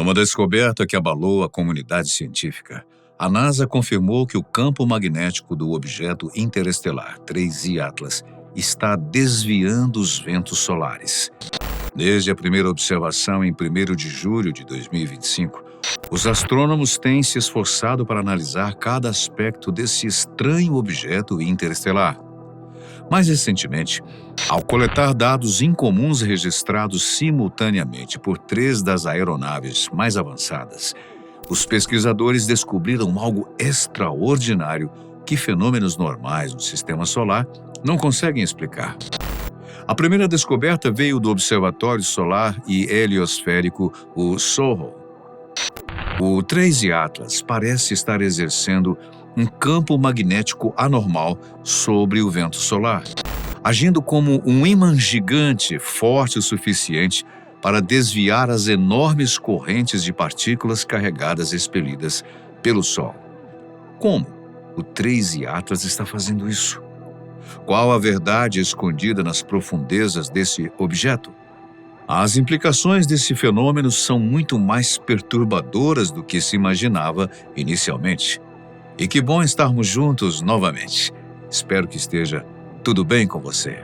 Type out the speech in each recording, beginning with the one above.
Numa descoberta que abalou a comunidade científica, a NASA confirmou que o campo magnético do objeto interestelar 3I Atlas está desviando os ventos solares. Desde a primeira observação em 1º de julho de 2025, os astrônomos têm se esforçado para analisar cada aspecto desse estranho objeto interestelar. Mais recentemente, ao coletar dados incomuns registrados simultaneamente por 3 das aeronaves mais avançadas, os pesquisadores descobriram algo extraordinário que fenômenos normais no sistema solar não conseguem explicar. A primeira descoberta veio do Observatório Solar e Heliosférico, o SOHO. O 3I Atlas parece estar exercendo um campo magnético anormal sobre o vento solar, agindo como um ímã gigante forte o suficiente para desviar as enormes correntes de partículas carregadas expelidas pelo Sol. Como o 3I Atlas está fazendo isso? Qual a verdade escondida nas profundezas desse objeto? As implicações desse fenômeno são muito mais perturbadoras do que se imaginava inicialmente. E que bom estarmos juntos novamente. Espero que esteja tudo bem com você.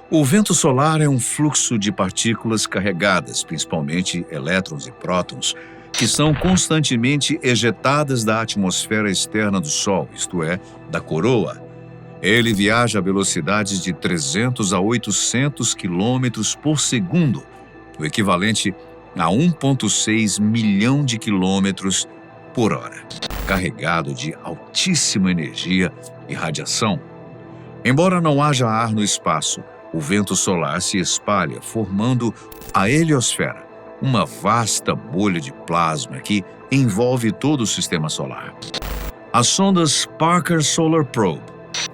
O vento solar é um fluxo de partículas carregadas, principalmente elétrons e prótons, que são constantemente ejetadas da atmosfera externa do Sol, isto é, da coroa. Ele viaja a velocidades de 300 a 800 quilômetros por segundo, o equivalente a 1,6 milhão de quilômetros por hora, carregado de altíssima energia e radiação. Embora não haja ar no espaço, o vento solar se espalha, formando a heliosfera, uma vasta bolha de plasma que envolve todo o sistema solar. As sondas Parker Solar Probe,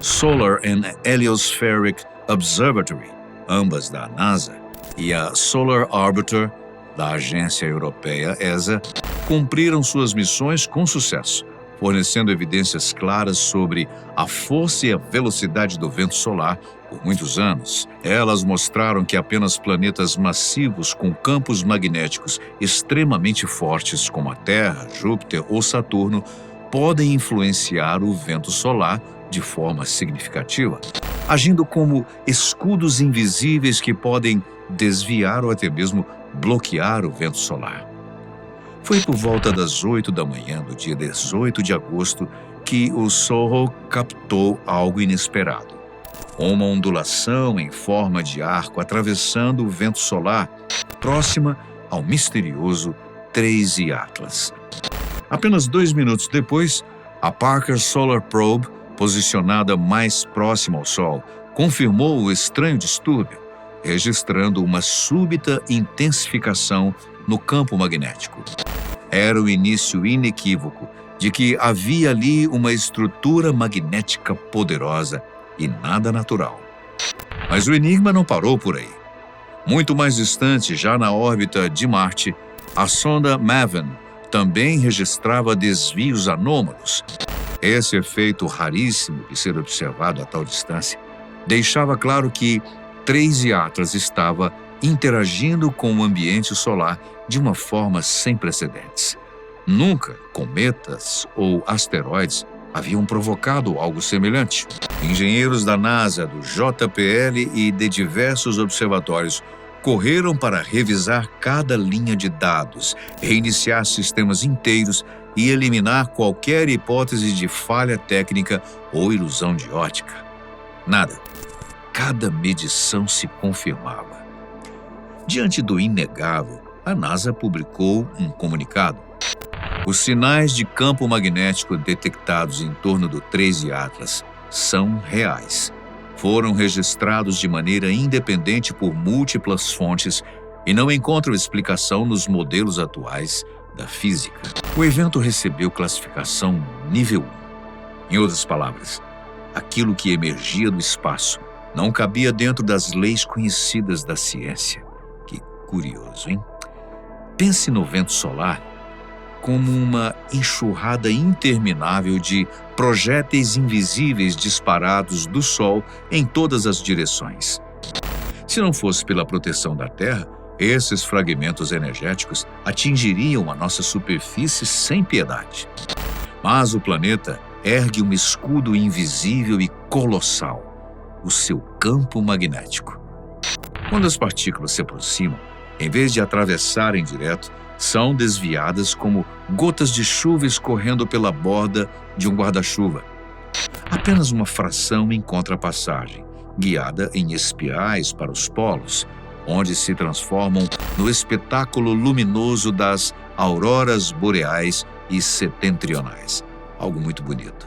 Solar and Heliospheric Observatory, ambas da NASA, e a Solar Orbiter, da Agência Europeia ESA, cumpriram suas missões com sucesso, fornecendo evidências claras sobre a força e a velocidade do vento solar por muitos anos. Elas mostraram que apenas planetas massivos com campos magnéticos extremamente fortes, como a Terra, Júpiter ou Saturno, podem influenciar o vento solar de forma significativa, agindo como escudos invisíveis que podem desviar ou até mesmo bloquear o vento solar. Foi por volta das 8 da manhã do dia 18 de agosto que o SOHO captou algo inesperado. Uma ondulação em forma de arco atravessando o vento solar, próxima ao misterioso 3I Atlas. Apenas 2 minutos depois, a Parker Solar Probe, posicionada mais próxima ao Sol, confirmou o estranho distúrbio, registrando uma súbita intensificação no campo magnético. Era o início inequívoco de que havia ali uma estrutura magnética poderosa e nada natural. Mas o enigma não parou por aí. Muito mais distante, já na órbita de Marte, a sonda MAVEN também registrava desvios anômalos. Esse efeito raríssimo de ser observado a tal distância deixava claro que 3I Atlas estava interagindo com o ambiente solar de uma forma sem precedentes. Nunca cometas ou asteroides haviam provocado algo semelhante. Engenheiros da NASA, do JPL e de diversos observatórios correram para revisar cada linha de dados, reiniciar sistemas inteiros e eliminar qualquer hipótese de falha técnica ou ilusão de ótica. Nada. Cada medição se confirmava. Diante do inegável, a NASA publicou um comunicado. Os sinais de campo magnético detectados em torno do 3I Atlas são reais. Foram registrados de maneira independente por múltiplas fontes e não encontram explicação nos modelos atuais da física. O evento recebeu classificação nível 1. Em outras palavras, aquilo que emergia do espaço não cabia dentro das leis conhecidas da ciência. Que curioso, hein? Pense no vento solar como uma enxurrada interminável de projéteis invisíveis disparados do Sol em todas as direções. Se não fosse pela proteção da Terra, Esses fragmentos energéticos atingiriam a nossa superfície sem piedade. Mas o planeta ergue um escudo invisível e colossal, o seu campo magnético. Quando as partículas se aproximam, em vez de atravessarem direto, são desviadas como gotas de chuva escorrendo pela borda de um guarda-chuva. Apenas uma fração encontra passagem, guiada em espirais para os polos, onde se transformam no espetáculo luminoso das auroras boreais e setentrionais. Algo muito bonito.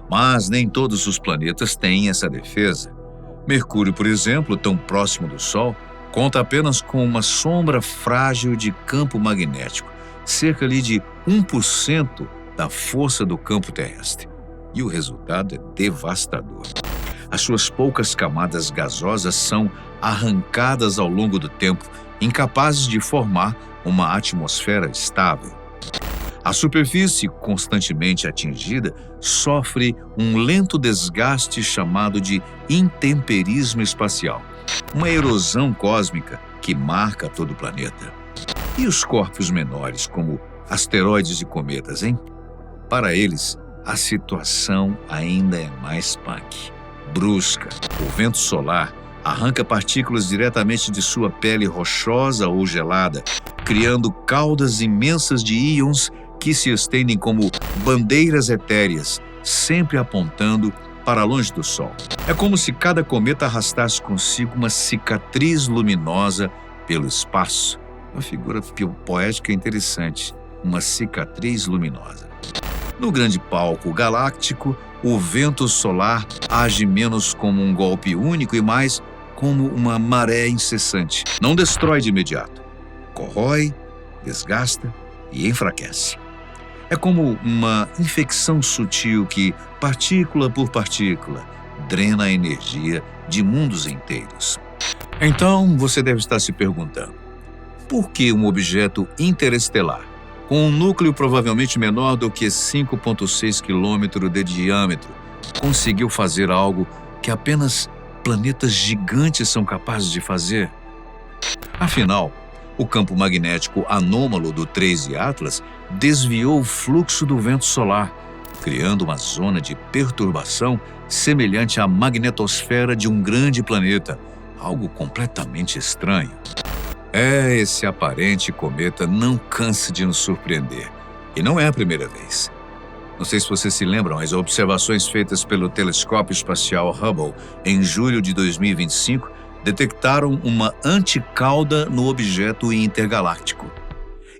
Mas nem todos os planetas têm essa defesa. Mercúrio, por exemplo, tão próximo do Sol, conta apenas com uma sombra frágil de campo magnético, cerca ali de 1% da força do campo terrestre. E o resultado é devastador. As suas poucas camadas gasosas são arrancadas ao longo do tempo, incapazes de formar uma atmosfera estável. A superfície, constantemente atingida, sofre um lento desgaste chamado de intemperismo espacial, uma erosão cósmica que marca todo o planeta. E os corpos menores, como asteroides e cometas, hein? Para eles, a situação ainda é mais punk. Brusca, o vento solar arranca partículas diretamente de sua pele rochosa ou gelada, criando caudas imensas de íons que se estendem como bandeiras etéreas, sempre apontando para longe do Sol. É como se cada cometa arrastasse consigo uma cicatriz luminosa pelo espaço. Uma figura poética interessante, uma cicatriz luminosa. No grande palco galáctico, o vento solar age menos como um golpe único e mais como uma maré incessante. Não destrói de imediato. Corrói, desgasta e enfraquece. É como uma infecção sutil que, partícula por partícula, drena a energia de mundos inteiros. Então, você deve estar se perguntando, por que um objeto interestelar, com um núcleo provavelmente menor do que 5,6 km de diâmetro, conseguiu fazer algo que apenas planetas gigantes são capazes de fazer? Afinal, o campo magnético anômalo do 3 Atlas desviou o fluxo do vento solar, criando uma zona de perturbação semelhante à magnetosfera de um grande planeta, algo completamente estranho. Esse aparente cometa não cansa de nos surpreender, e não é a primeira vez. Não sei se vocês se lembram, as observações feitas pelo telescópio espacial Hubble em julho de 2025 detectaram uma anticauda no objeto intergaláctico.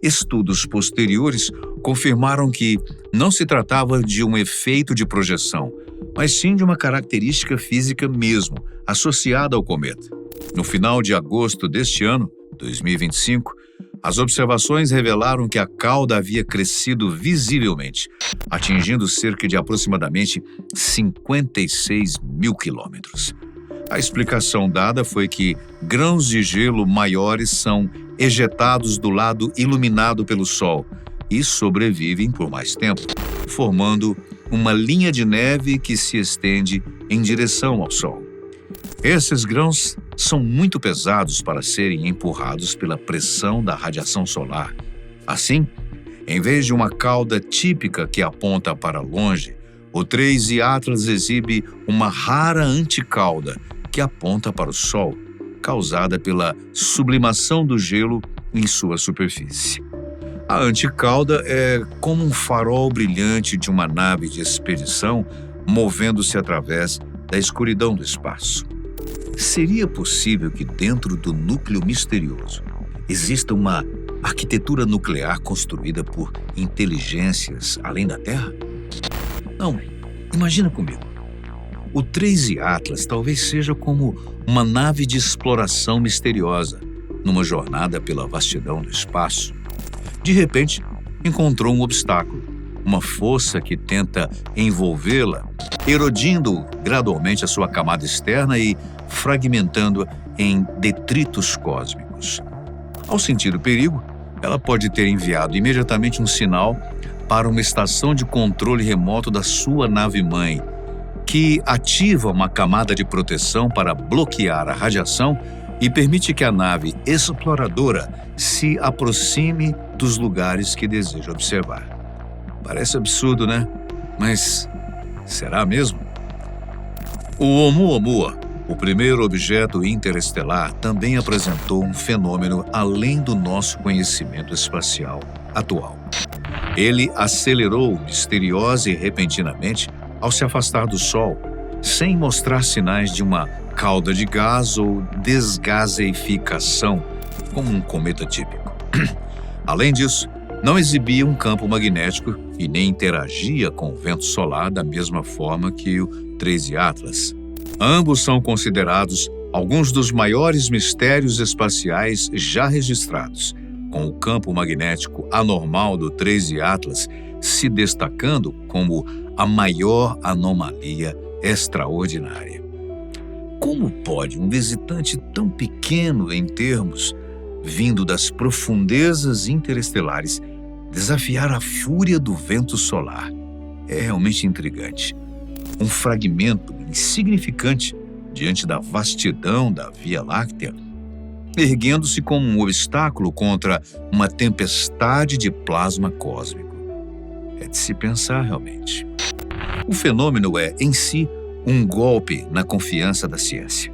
Estudos posteriores confirmaram que não se tratava de um efeito de projeção, mas sim de uma característica física mesmo, associada ao cometa. No final de agosto deste ano, 2025, as observações revelaram que a cauda havia crescido visivelmente, atingindo cerca de aproximadamente 56 mil quilômetros. A explicação dada foi que grãos de gelo maiores são ejetados do lado iluminado pelo Sol e sobrevivem por mais tempo, formando uma linha de neve que se estende em direção ao Sol. Esses grãos são muito pesados para serem empurrados pela pressão da radiação solar. Assim, em vez de uma cauda típica que aponta para longe, o 3 Atlas exibe uma rara anticauda que aponta para o Sol, causada pela sublimação do gelo em sua superfície. A anticauda é como um farol brilhante de uma nave de expedição movendo-se através da escuridão do espaço. Seria possível que dentro do núcleo misterioso exista uma arquitetura nuclear construída por inteligências além da Terra? Não, imagina comigo. O 3 Atlas talvez seja como uma nave de exploração misteriosa, numa jornada pela vastidão do espaço. De repente, encontrou um obstáculo, uma força que tenta envolvê-la, erodindo gradualmente a sua camada externa e fragmentando-a em detritos cósmicos. Ao sentir o perigo, ela pode ter enviado imediatamente um sinal para uma estação de controle remoto da sua nave-mãe, que ativa uma camada de proteção para bloquear a radiação e permite que a nave exploradora se aproxime dos lugares que deseja observar. Parece absurdo, né? Mas será mesmo? O Oumuamua, o primeiro objeto interestelar, também apresentou um fenômeno além do nosso conhecimento espacial atual. Ele acelerou misteriosa e repentinamente ao se afastar do Sol, sem mostrar sinais de uma cauda de gás ou desgaseificação, como um cometa típico. Além disso, não exibia um campo magnético e nem interagia com o vento solar da mesma forma que o 13 Atlas. Ambos são considerados alguns dos maiores mistérios espaciais já registrados, com o campo magnético anormal do 13 Atlas se destacando como a maior anomalia extraordinária. Como pode um visitante tão pequeno em termos, vindo das profundezas interestelares, desafiar a fúria do vento solar? É realmente intrigante. Um fragmento insignificante diante da vastidão da Via Láctea, erguendo-se como um obstáculo contra uma tempestade de plasma cósmico. É de se pensar realmente. O fenômeno é, em si, um golpe na confiança da ciência.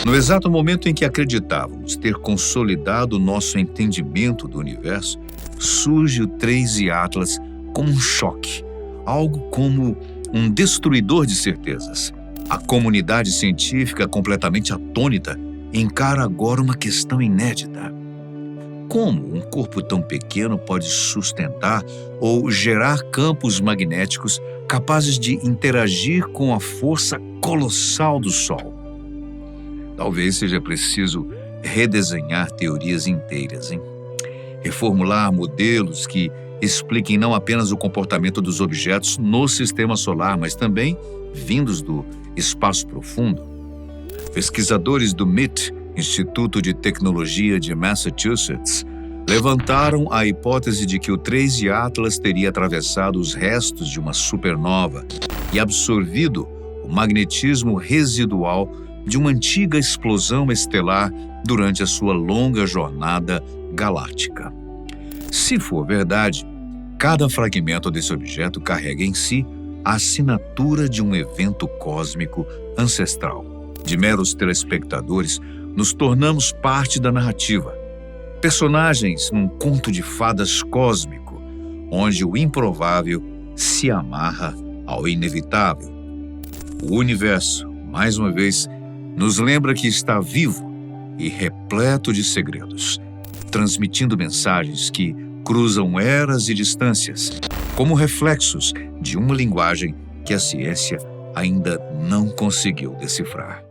No exato momento em que acreditávamos ter consolidado nosso entendimento do universo, surge o 13 Atlas como um choque, algo como um destruidor de certezas. A comunidade científica, completamente atônita, encara agora uma questão inédita. Como um corpo tão pequeno pode sustentar ou gerar campos magnéticos capazes de interagir com a força colossal do Sol? Talvez seja preciso redesenhar teorias inteiras, hein? Reformular modelos que expliquem não apenas o comportamento dos objetos no sistema solar, mas também vindos do espaço profundo. Pesquisadores do MIT, Instituto de Tecnologia de Massachusetts, levantaram a hipótese de que o 13 Atlas teria atravessado os restos de uma supernova e absorvido o magnetismo residual de uma antiga explosão estelar durante a sua longa jornada galáctica. Se for verdade, cada fragmento desse objeto carrega em si a assinatura de um evento cósmico ancestral. De meros telespectadores, nos tornamos parte da narrativa. Personagens num conto de fadas cósmico, onde o improvável se amarra ao inevitável. O universo, mais uma vez, nos lembra que está vivo e repleto de segredos, transmitindo mensagens que cruzam eras e distâncias, como reflexos de uma linguagem que a ciência ainda não conseguiu decifrar.